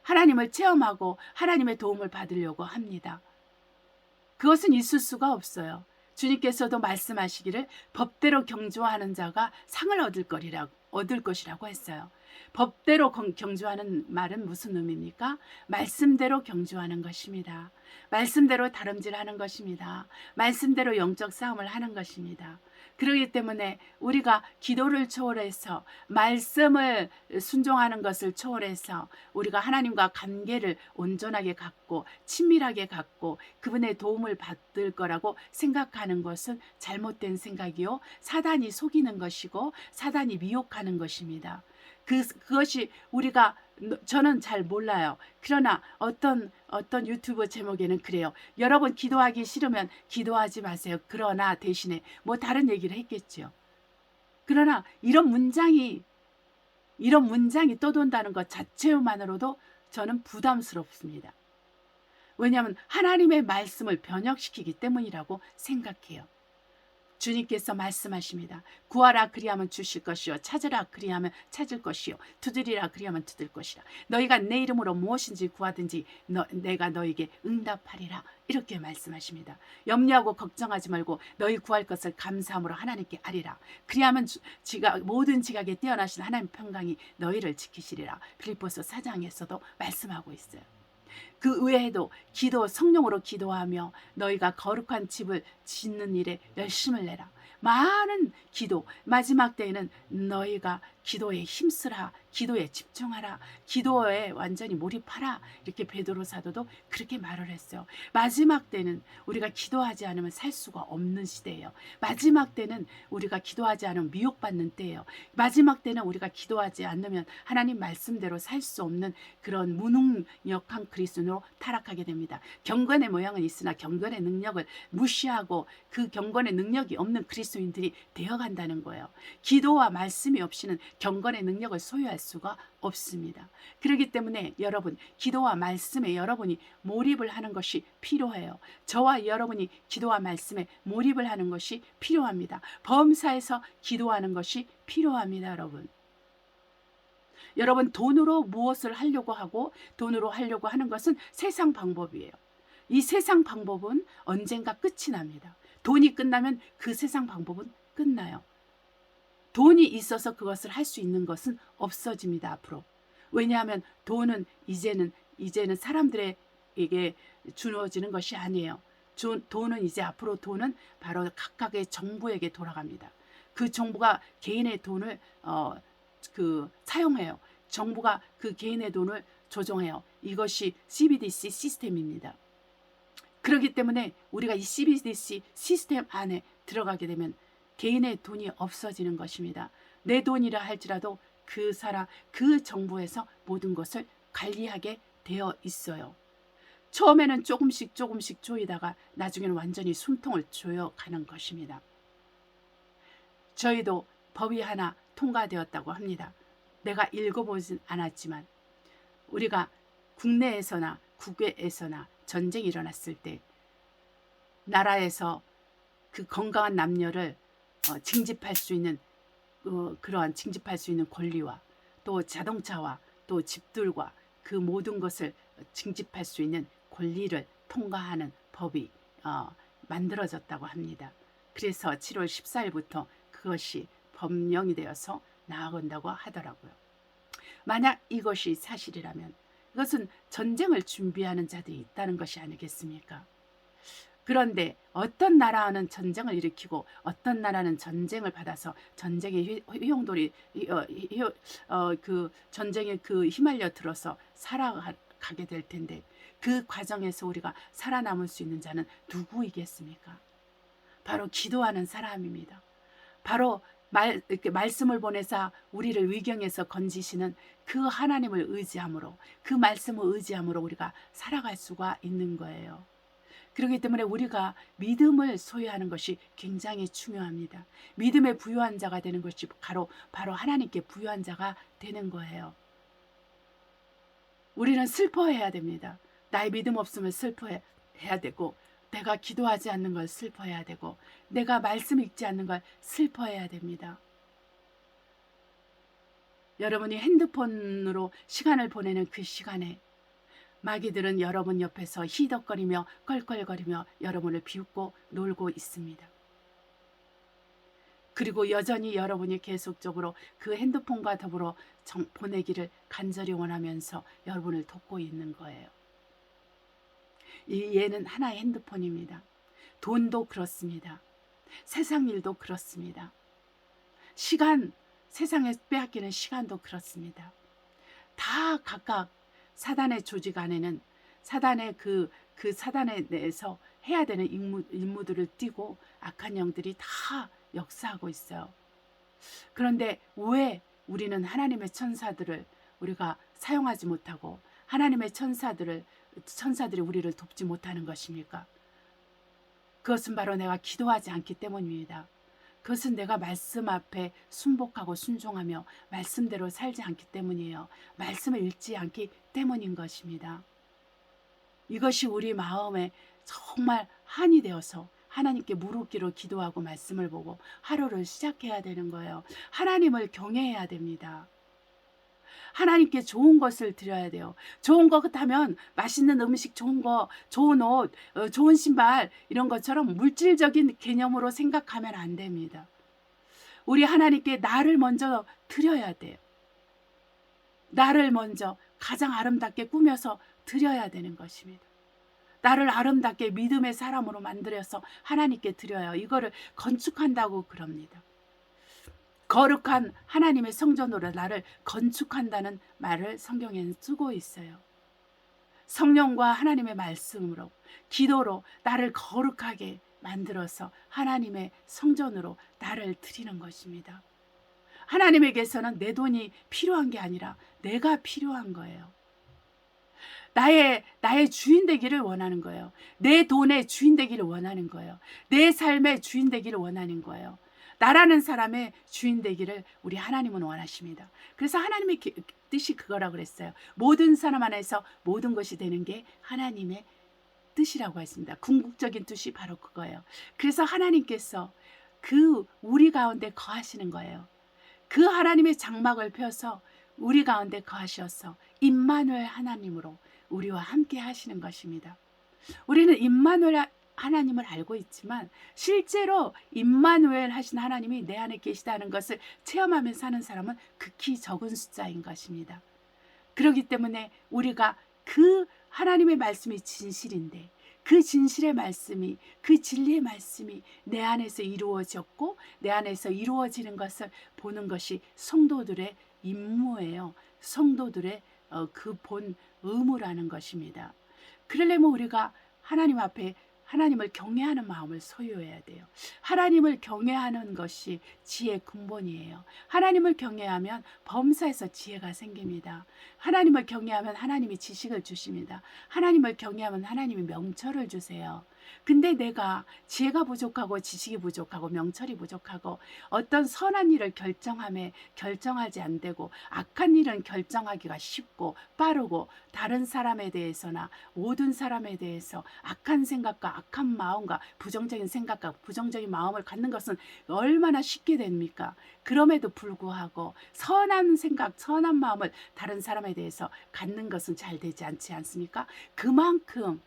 하나님을 체험하고 하나님의 도움을 받으려고 합니다. 그것은 있을 수가 없어요. 주님께서도 말씀하시기를 법대로 경주하는 자가 상을 얻을 것이라고 했어요. 법대로 경주하는 말은 무슨 의미입니까? 말씀대로 경주하는 것입니다. 말씀대로 다름질하는 것입니다. 말씀대로 영적 싸움을 하는 것입니다. 그렇기 때문에 우리가 기도를 초월해서, 말씀을 순종하는 것을 초월해서 우리가 하나님과 관계를 온전하게 갖고 친밀하게 갖고 그분의 도움을 받을 거라고 생각하는 것은 잘못된 생각이요, 사단이 속이는 것이고 사단이 미혹하는 것입니다. 그것이 우리가 저는 잘 몰라요. 그러나 어떤 유튜브 제목에는 그래요. 여러분 기도하기 싫으면 기도하지 마세요. 그러나 대신에 뭐 다른 얘기를 했겠죠. 그러나 이런 문장이 떠돈다는 것 자체만으로도 저는 부담스럽습니다. 왜냐하면 하나님의 말씀을 번역시키기 때문이라고 생각해요. 주님께서 말씀하십니다. 구하라 그리하면 주실 것이요 찾으라 그리하면 찾을 것이요 두드리라 그리하면 두들 것이라. 너희가 내 이름으로 무엇인지 구하든지 내가 너에게 응답하리라. 이렇게 말씀하십니다. 염려하고 걱정하지 말고 너희 구할 것을 감사함으로 하나님께 아리라. 그리하면 모든 지각에 뛰어나신 하나님 평강이 너희를 지키시리라. 빌립보서 4장에서도 말씀하고 있어요. 그 외에도 성령으로 기도하며 너희가 거룩한 집을 짓는 일에 열심을 내라. 많은 기도, 마지막 때에는 너희가 기도에 힘쓰라, 기도에 집중하라, 기도에 완전히 몰입하라. 이렇게 베드로 사도도 그렇게 말을 했어요. 마지막 때는 우리가 기도하지 않으면 살 수가 없는 시대예요. 마지막 때는 우리가 기도하지 않으면 미혹받는 때예요. 마지막 때는 우리가 기도하지 않으면 하나님 말씀대로 살 수 없는 그런 무능력한 그리스도로 타락하게 됩니다. 경건의 모양은 있으나 경건의 능력을 무시하고 그 경건의 능력이 없는 그리스도인들이 되어간다는 거예요. 기도와 말씀이 없이는 경건의 능력을 소유할 수가 없습니다. 그렇기 때문에 여러분 기도와 말씀에 여러분이 몰입을 하는 것이 필요해요. 저와 여러분이 기도와 말씀에 몰입을 하는 것이 필요합니다. 범사에서 기도하는 것이 필요합니다. 여러분 돈으로 무엇을 하려고 하고 돈으로 하려고 하는 것은 세상 방법이에요. 이 세상 방법은 언젠가 끝이 납니다. 돈이 끝나면 그 세상 방법은 끝나요. 돈이 있어서 그것을 할 수 있는 것은 없어집니다. 앞으로. 왜냐하면 돈은 이제는 사람들에게 주어지는 것이 아니에요. 돈은 이제 앞으로 돈은 바로 각각의 정부에게 돌아갑니다. 그 정부가 개인의 돈을 사용해요. 정부가 그 개인의 돈을 조종해요. 이것이 CBDC 시스템입니다. 그렇기 때문에 우리가 이 CBDC 시스템 안에 들어가게 되면 개인의 돈이 없어지는 것입니다. 내 돈이라 할지라도 그 정부에서 모든 것을 관리하게 되어 있어요. 처음에는 조금씩 조이다가 나중에는 완전히 숨통을 조여가는 것입니다. 저희도 법이 하나 통과되었다고 합니다. 내가 읽어보진 않았지만 우리가 국내에서나 국외에서나 전쟁이 일어났을 때 나라에서 그 건강한 남녀를 징집할 수 있는 그러한 징집할 수 있는 권리와 또 자동차와 또 집들과 그 모든 것을 징집할 수 있는 권리를 통과하는 법이 만들어졌다고 합니다. 그래서 7월 14일부터 그것이 법령이 되어서 나아간다고 하더라고요. 만약 이것이 사실이라면 이것은 전쟁을 준비하는 자들이 있다는 것이 아니겠습니까? 그런데 어떤 나라는 전쟁을 일으키고 어떤 나라는 전쟁을 받아서 전쟁의 휘용돌이 그 전쟁에 휘말려 들어서 살아가게 될 텐데 그 과정에서 우리가 살아남을 수 있는 자는 누구이겠습니까? 바로 기도하는 사람입니다. 바로 이렇게 말씀을 보내사 우리를 위경에서 건지시는 그 하나님을 의지함으로 그 말씀을 의지함으로 우리가 살아갈 수가 있는 거예요. 그렇기 때문에 우리가 믿음을 소유하는 것이 굉장히 중요합니다. 믿음에 부유한 자가 되는 것이 바로 하나님께 부유한 자가 되는 거예요. 우리는 슬퍼해야 됩니다. 나의 믿음 없음을 슬퍼해야 되고 내가 기도하지 않는 걸 슬퍼해야 되고 내가 말씀 읽지 않는 걸 슬퍼해야 됩니다. 여러분이 핸드폰으로 시간을 보내는 그 시간에 마귀들은 여러분 옆에서 희덕거리며 껄껄거리며 여러분을 비웃고 놀고 있습니다. 그리고 여전히 여러분이 계속적으로 그 핸드폰과 더불어 보내기를 간절히 원하면서 여러분을 돕고 있는 거예요. 얘는 하나의 핸드폰입니다. 돈도 그렇습니다. 세상 일도 그렇습니다. 세상에 빼앗기는 시간도 그렇습니다. 다 각각 사단의 조직 안에는 사단의 사단에 대해서 해야 되는 임무들을 띠고 악한 영들이 다 역사하고 있어요. 그런데 왜 우리는 하나님의 천사들을 우리가 사용하지 못하고 하나님의 천사들이 우리를 돕지 못하는 것입니까? 그것은 바로 내가 기도하지 않기 때문입니다. 그것은 내가 말씀 앞에 순복하고 순종하며 말씀대로 살지 않기 때문이에요. 말씀을 읽지 않기 때문인 것입니다. 이것이 우리 마음에 정말 한이 되어서 하나님께 무릎 꿇어 기도하고 말씀을 보고 하루를 시작해야 되는 거예요. 하나님을 경외해야 됩니다. 하나님께 좋은 것을 드려야 돼요. 좋은 것 하면 맛있는 음식, 좋은 거, 좋은 옷, 좋은 신발 이런 것처럼 물질적인 개념으로 생각하면 안 됩니다. 우리 하나님께 나를 먼저 드려야 돼요. 나를 먼저 가장 아름답게 꾸며서 드려야 되는 것입니다. 나를 아름답게 믿음의 사람으로 만들어서 하나님께 드려요. 이거를 건축한다고 그럽니다. 거룩한 하나님의 성전으로 나를 건축한다는 말을 성경에는 쓰고 있어요. 성령과 하나님의 말씀으로 기도로 나를 거룩하게 만들어서 하나님의 성전으로 나를 드리는 것입니다. 하나님에게서는 내 돈이 필요한 게 아니라 내가 필요한 거예요. 나의 주인 되기를 원하는 거예요. 내 돈의 주인 되기를 원하는 거예요. 내 삶의 주인 되기를 원하는 거예요. 나라는 사람의 주인 되기를 우리 하나님은 원하십니다. 그래서 하나님의 뜻이 그거라고 그랬어요. 모든 사람 안에서 모든 것이 되는 게 하나님의 뜻이라고 했습니다. 궁극적인 뜻이 바로 그거예요. 그래서 하나님께서 그 우리 가운데 거하시는 거예요. 그 하나님의 장막을 펴서 우리 가운데 거하셔서 임마누엘 하나님으로 우리와 함께 하시는 것입니다. 우리는 임마누엘 하나님을 알고 있지만 실제로 임마누엘 하신 하나님이 내 안에 계시다는 것을 체험하며 사는 사람은 극히 적은 숫자인 것입니다. 그렇기 때문에 우리가 그 하나님의 말씀이 진실인데 그 진실의 말씀이, 그 진리의 말씀이 내 안에서 이루어졌고 내 안에서 이루어지는 것을 보는 것이 성도들의 임무예요. 성도들의 그 본 의무라는 것입니다. 그러려면 우리가 하나님 앞에 하나님을 경외하는 마음을 소유해야 돼요. 하나님을 경외하는 것이 지혜의 근본이에요. 하나님을 경외하면 범사에서 지혜가 생깁니다. 하나님을 경외하면 하나님이 지식을 주십니다. 하나님을 경외하면 하나님이 명철을 주세요. 근데 내가 지혜가 부족하고 지식이 부족하고 명철이 부족하고 어떤 선한 일을 결정하지 안 되고 악한 일은 결정하기가 쉽고 빠르고 다른 사람에 대해서나 모든 사람에 대해서 악한 생각과 악한 마음과 부정적인 생각과 부정적인 마음을 갖는 것은 얼마나 쉽게 됩니까? 그럼에도 불구하고 선한 생각, 선한 마음을 다른 사람에 대해서 갖는 것은 잘 되지 않지 않습니까? 그만큼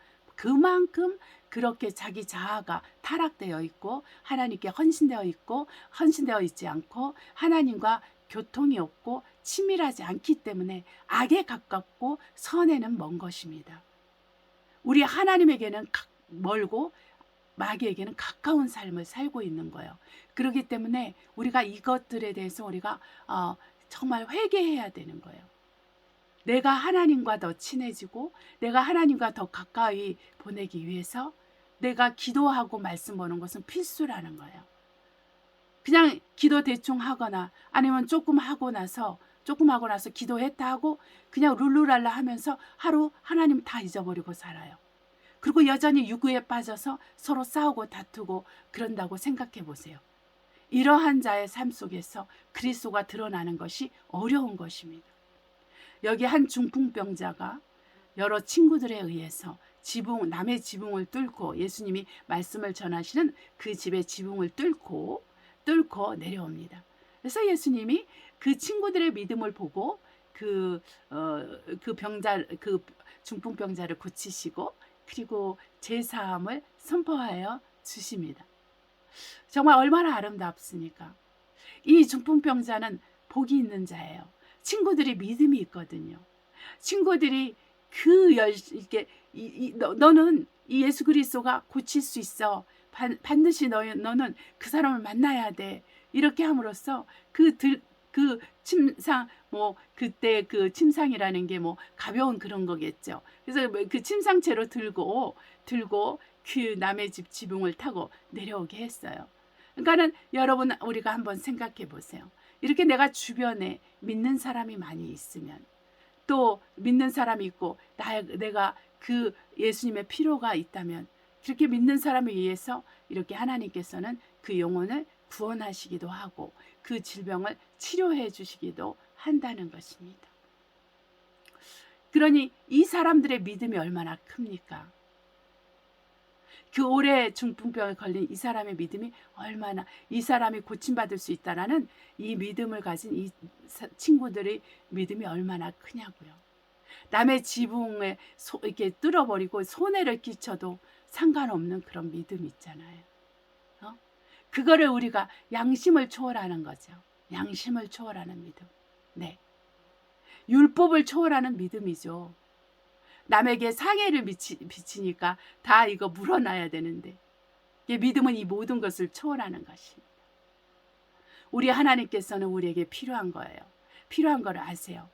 그렇게 자기 자아가 타락되어 있고 하나님께 헌신되어 있지 않고 하나님과 교통이 없고 친밀하지 않기 때문에 악에 가깝고 선에는 먼 것입니다. 우리 하나님에게는 멀고 마귀에게는 가까운 삶을 살고 있는 거예요. 그렇기 때문에 우리가 이것들에 대해서 우리가 정말 회개해야 되는 거예요. 내가 하나님과 더 친해지고 내가 하나님과 더 가까이 보내기 위해서 내가 기도하고 말씀 보는 것은 필수라는 거예요. 그냥 기도 대충 하거나 아니면 조금 하고 나서 기도했다 하고 그냥 룰루랄라 하면서 하루 하나님 다 잊어버리고 살아요. 그리고 여전히 유구에 빠져서 서로 싸우고 다투고 그런다고 생각해 보세요. 이러한 자의 삶 속에서 그리스도가 드러나는 것이 어려운 것입니다. 여기 한 중풍병자가 여러 친구들에 의해서 남의 지붕을 뚫고 예수님이 말씀을 전하시는 그 집의 지붕을 뚫고 내려옵니다. 그래서 예수님이 그 친구들의 믿음을 보고 그 중풍병자를 고치시고 그리고 제사함을 선포하여 주십니다. 정말 얼마나 아름답습니까? 이 중풍병자는 복이 있는 자예요. 친구들이 믿음이 있거든요. 친구들이 너는 이 예수 그리스도가 고칠 수 있어. 반드시 너는 그 사람을 만나야 돼. 이렇게 함으로써 그 침상 그때 그 침상이라는 게 가벼운 그런 거겠죠. 그래서 그 침상채로 들고 그 남의 집 지붕을 타고 내려오게 했어요. 그러니까는 여러분 우리가 한번 생각해 보세요. 이렇게 내가 주변에 믿는 사람이 많이 있으면 또 믿는 사람이 있고 내가 그 예수님의 필요가 있다면 그렇게 믿는 사람을 위해서 이렇게 하나님께서는 그 영혼을 구원하시기도 하고 그 질병을 치료해 주시기도 한다는 것입니다. 그러니 이 사람들의 믿음이 얼마나 큽니까? 그 오래 중풍병에 걸린 이 사람의 믿음이 얼마나, 이 사람이 고침받을 수 있다라는 이 믿음을 가진 이 친구들의 믿음이 얼마나 크냐고요. 남의 지붕에 이렇게 뚫어버리고 손해를 끼쳐도 상관없는 그런 믿음 있잖아요. 그거를 우리가 양심을 초월하는 거죠. 양심을 초월하는 믿음. 네. 율법을 초월하는 믿음이죠. 남에게 상해를 비치니까 다 이거 물어놔야 되는데, 믿음은 이 모든 것을 초월하는 것입니다. 우리 하나님께서는 우리에게 필요한 거예요. 필요한 걸 아세요.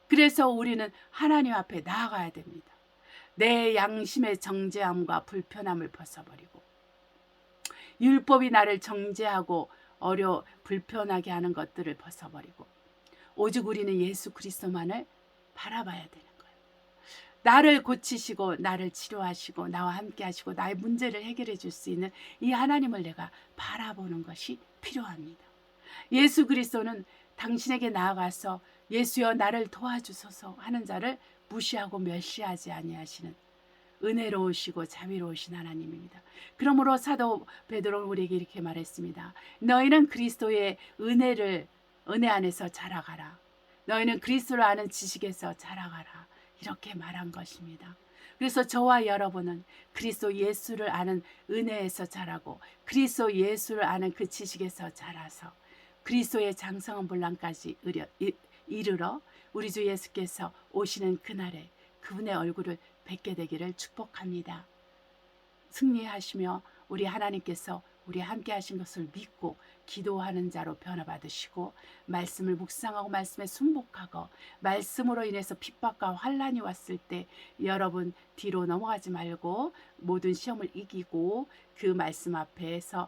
그래서 우리는 하나님 앞에 나아가야 됩니다. 내 양심의 정죄함과 불편함을 벗어버리고, 율법이 나를 정죄하고 불편하게 하는 것들을 벗어버리고, 오직 우리는 예수 그리스도만을 바라봐야 되는 거예요. 나를 고치시고 나를 치료하시고 나와 함께 하시고 나의 문제를 해결해 줄 수 있는 이 하나님을 내가 바라보는 것이 필요합니다. 예수 그리스도는 당신에게 나아가서 예수여 나를 도와주소서 하는 자를 무시하고 멸시하지 아니하시는 은혜로우시고 자비로우신 하나님입니다. 그러므로 사도 베드로는 우리에게 이렇게 말했습니다. 너희는 그리스도의 은혜 안에서 자라가라. 너희는 그리스도를 아는 지식에서 자라가라. 이렇게 말한 것입니다. 그래서 저와 여러분은 그리스도 예수를 아는 은혜에서 자라고 그리스도 예수를 아는 그 지식에서 자라서 그리스도의 장성한 분량까지 이르러 우리 주 예수께서 오시는 그날에 그분의 얼굴을 뵙게 되기를 축복합니다. 승리하시며 우리 하나님께서 우리 함께 하신 것을 믿고 기도하는 자로 변화받으시고 말씀을 묵상하고 말씀에 순복하고 말씀으로 인해서 핍박과 환난이 왔을 때 여러분 뒤로 넘어가지 말고 모든 시험을 이기고 그 말씀 앞에서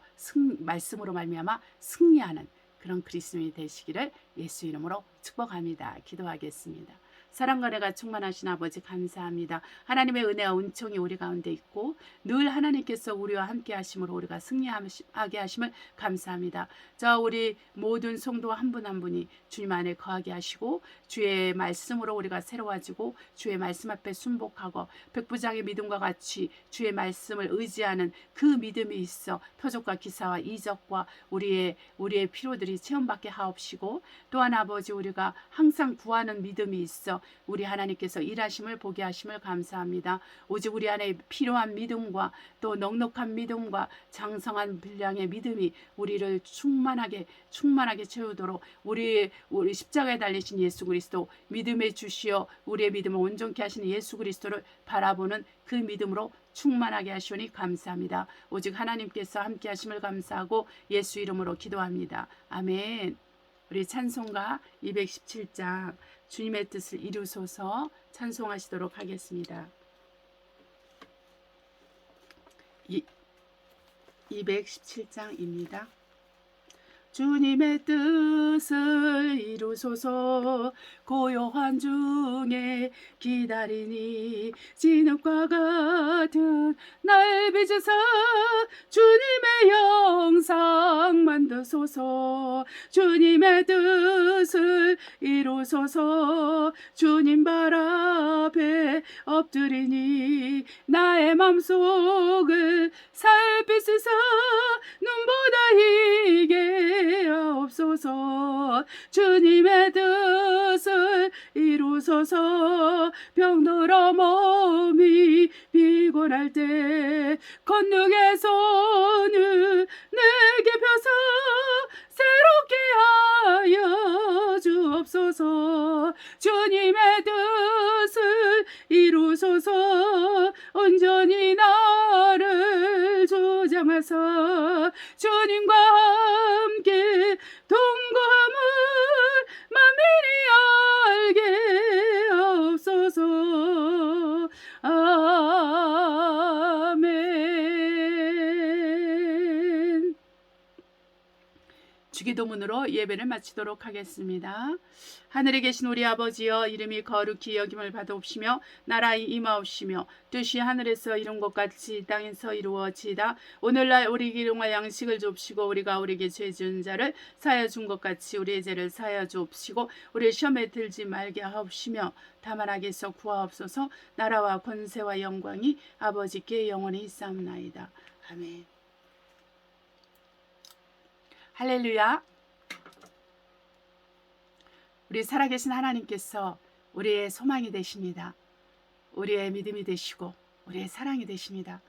말씀으로 말미암아 승리하는 그런 그리스도인이 되시기를 예수 이름으로 축복합니다. 기도하겠습니다. 사랑과 은혜가 충만하신 아버지 감사합니다. 하나님의 은혜와 은총이 우리 가운데 있고 늘 하나님께서 우리와 함께 하심으로 우리가 승리하게 하심을 감사합니다. 자, 우리 모든 성도 한 분 한 분이 주님 안에 거하게 하시고 주의 말씀으로 우리가 새로워지고 주의 말씀 앞에 순복하고 백부장의 믿음과 같이 주의 말씀을 의지하는 그 믿음이 있어 표적과 기사와 이적과 우리의 필요들이 체험받게 하옵시고 또한 아버지 우리가 항상 구하는 믿음이 있어 우리 하나님께서 일하심을 보게 하심을 감사합니다. 오직 우리 안에 필요한 믿음과 또 넉넉한 믿음과 장성한 분량의 믿음이 우리를 충만하게 채우도록 우리 십자가에 달리신 예수 그리스도 믿음의 주시어 우리의 믿음을 온전케 하시는 예수 그리스도를 바라보는 그 믿음으로 충만하게 하시오니 감사합니다. 오직 하나님께서 함께 하심을 감사하고 예수 이름으로 기도합니다. 아멘. 우리 찬송가 217장 주님의 뜻을 이루소서 찬송하시도록 하겠습니다. 217장입니다. 주님의 뜻을 이루소서 고요한 중에 기다리니 진흙과 같은 날 빚으사 주님의 영상 만드소서 주님의 뜻을 이루소서 주님 발 앞에 엎드리니 나의 맘속을 살피시사 눈보다 희게 하옵소서 주님의 뜻을 이루소서 병들어 몸이 피곤할 때 건능의 손을 내게 펴서 새롭게 하여 주옵소서 주님의 뜻을 이루소서 온전히 나를 주장하사 주님과 함께 동거함을 만민이 알게 하옵소서 아멘. 주기도문으로 예배를 마치도록 하겠습니다. 하늘에 계신 우리 아버지여, 이름이 거룩히 여김을 받아옵시며 나라의 임하옵시며 뜻이 하늘에서 이룬 것 같이 이 땅에서 이루어지이다. 오늘날 우리에게 일용할 양식을 줍시고 우리가 우리에게 죄 지은 자를 사하여 준 것 같이 우리의 죄를 사하여 주옵시고 우리의 시험에 들지 말게 하옵시며 다만 악에서 구하옵소서. 나라와 권세와 영광이 아버지께 영원히 있사옵나이다. 아멘. 할렐루야. 우리 살아계신 하나님께서 우리의 소망이 되십니다. 우리의 믿음이 되시고 우리의 사랑이 되십니다.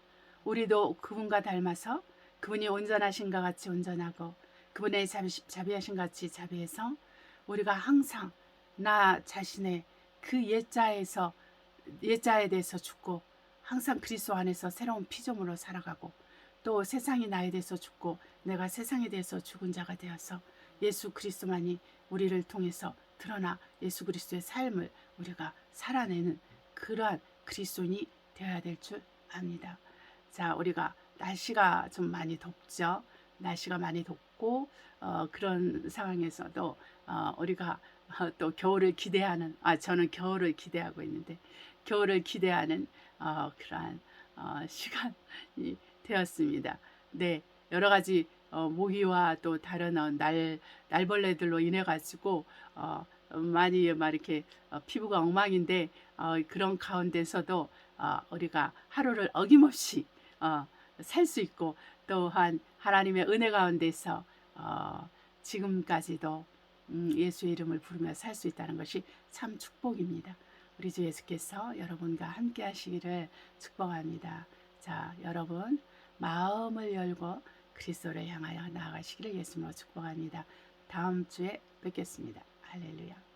우리도 그분과 닮아서 그분이 온전하신 것 같이 온전하고 그분의 자비하신 것 같이 자비해서 우리가 항상 나 자신의 그 옛자에 대해서 죽고 항상 그리스도 안에서 새로운 피조물로 살아가고 또 세상이 나에 대해서 죽고 내가 세상에 대해서 죽은 자가 되어서 예수 그리스도만이 우리를 통해서 드러나 예수 그리스도의 삶을 우리가 살아내는 그러한 그리스도인이 되어야 될 줄 압니다. 자, 우리가 날씨가 좀 많이 덥죠. 날씨가 많이 덥고 그런 상황에서도 우리가 또 겨울을 기대하는 저는 겨울을 기대하고 있는데 겨울을 기대하는 그러한 시간이 되었습니다. 네, 여러 가지 모기와 또 다른 날벌레들로 인해 가지고 많이 막 이렇게 피부가 엉망인데 그런 가운데서도 우리가 하루를 어김없이 살 수 있고 또한 하나님의 은혜 가운데서 지금까지도 예수의 이름을 부르며 살 수 있다는 것이 참 축복입니다. 우리 주 예수께서 여러분과 함께 하시기를 축복합니다. 자, 여러분 마음을 열고 그리스도를 향하여 나아가시기를 예수님으로 축복합니다. 다음 주에 뵙겠습니다. 할렐루야.